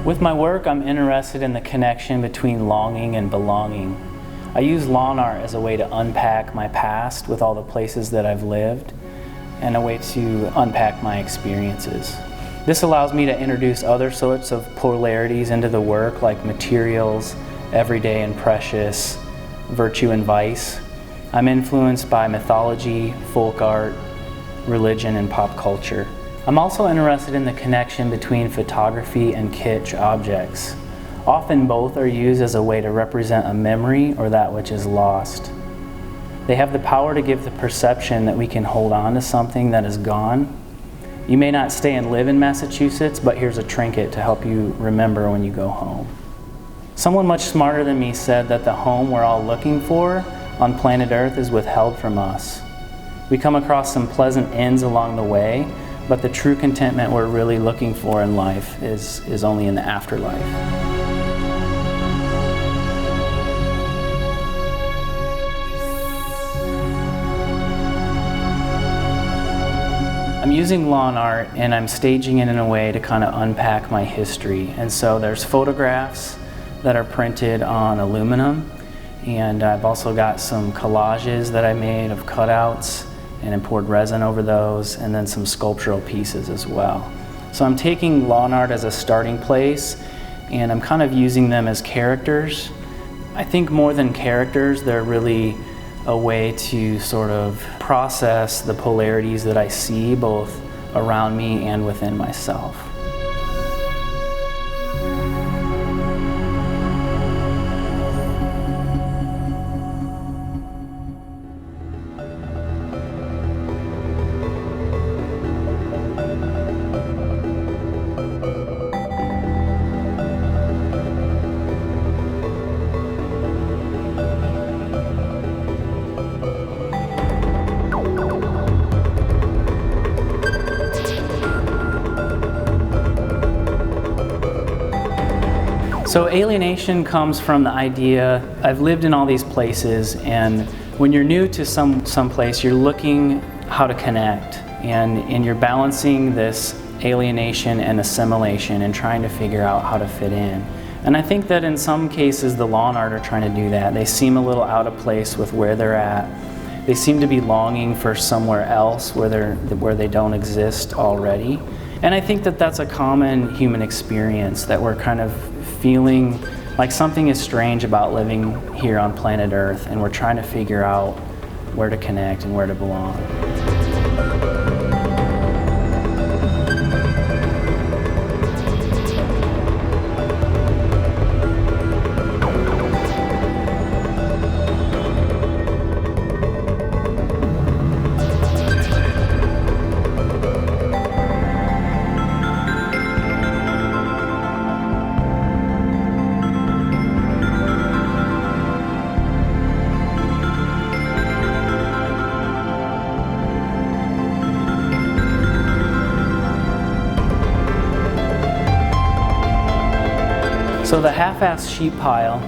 With my work, I'm interested in the connection between longing and belonging. I use lawn art as a way to unpack my past with all the places that I've lived, and a way to unpack my experiences. This allows me to introduce other sorts of polarities into the work, like materials, everyday and precious, virtue and vice. I'm influenced by mythology, folk art, religion, and pop culture. I'm also interested in the connection between photography and kitsch objects. Often both are used as a way to represent a memory or that which is lost. They have the power to give the perception that we can hold on to something that is gone. You may not stay and live in Massachusetts, but here's a trinket to help you remember when you go home. Someone much smarter than me said that the home we're all looking for on planet Earth is withheld from us. We come across some pleasant ends along the way, but the true contentment we're really looking for in life is only in the afterlife. I'm using lawn art and I'm staging it in a way to kind of unpack my history. And so there's photographs that are printed on aluminum, and I've also got some collages that I made of cutouts and I poured resin over those, and then some sculptural pieces as well. So I'm taking lawn art as a starting place, and I'm kind of using them as characters. I think more than characters, they're really a way to sort of process the polarities that I see both around me and within myself. So alienation comes from the idea, I've lived in all these places, and when you're new to some place, you're looking how to connect, and you're balancing this alienation and assimilation and trying to figure out how to fit in. And I think that in some cases the lawn art are trying to do that. They seem a little out of place with where they're at. They seem to be longing for somewhere else where they don't exist already. And I think that that's a common human experience, that we're kind of feeling like something is strange about living here on planet Earth, and we're trying to figure out where to connect and where to belong. So the half-assed sheep pile,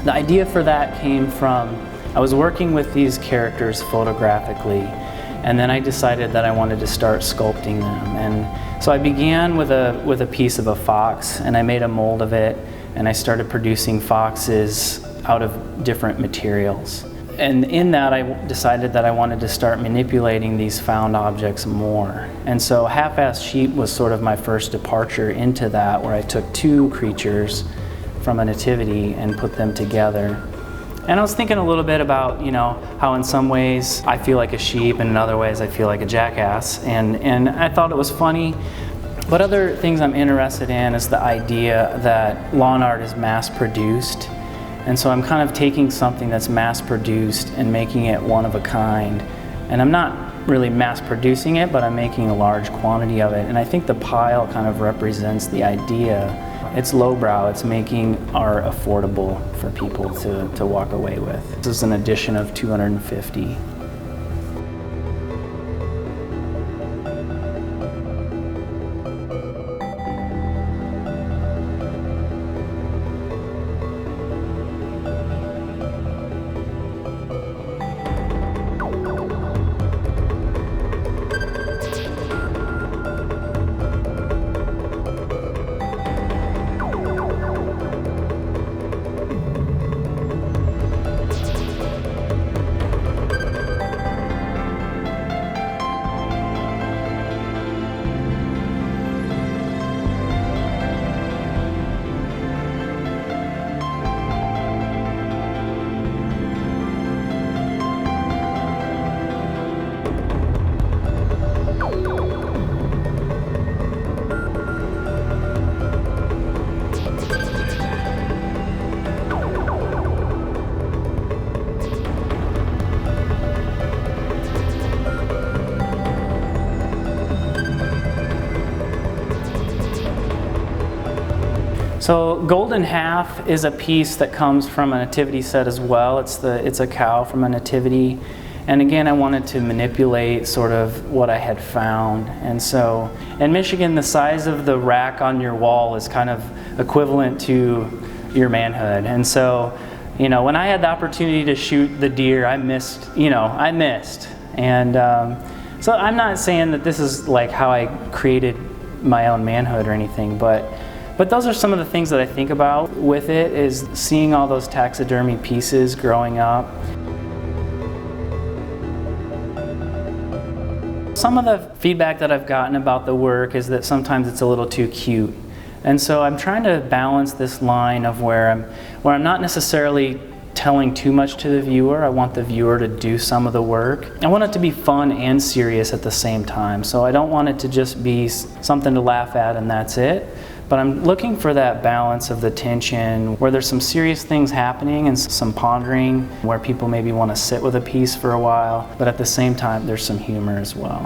the idea for that came from, I was working with these characters photographically, and then I decided that I wanted to start sculpting them. And so I began with a piece of a fox, and I made a mold of it, and I started producing foxes out of different materials. And in that, I decided that I wanted to start manipulating these found objects more. And so half-assed sheep was sort of my first departure into that, where I took two creatures from a nativity and put them together. And I was thinking a little bit about, how in some ways I feel like a sheep, and in other ways I feel like a jackass. And I thought it was funny. But other things I'm interested in is the idea that lawn art is mass-produced. And so I'm kind of taking something that's mass-produced and making it one of a kind. And I'm not really mass-producing it, but I'm making a large quantity of it. And I think the pile kind of represents the idea. It's lowbrow, it's making art affordable for people to walk away with. This is an edition of 250. So Golden Half is a piece that comes from a nativity set as well. It's a cow from a nativity. And again, I wanted to manipulate sort of what I had found. And so in Michigan, the size of the rack on your wall is kind of equivalent to your manhood. And so, you know, when I had the opportunity to shoot the deer, I missed. And so I'm not saying that this is like how I created my own manhood or anything, but those are some of the things that I think about with it, is seeing all those taxidermy pieces growing up. Some of the feedback that I've gotten about the work is that sometimes it's a little too cute. And so I'm trying to balance this line of where I'm not necessarily telling too much to the viewer. I want the viewer to do some of the work. I want it to be fun and serious at the same time. So I don't want it to just be something to laugh at and that's it. But I'm looking for that balance of the tension where there's some serious things happening and some pondering, where people maybe want to sit with a piece for a while, but at the same time there's some humor as well.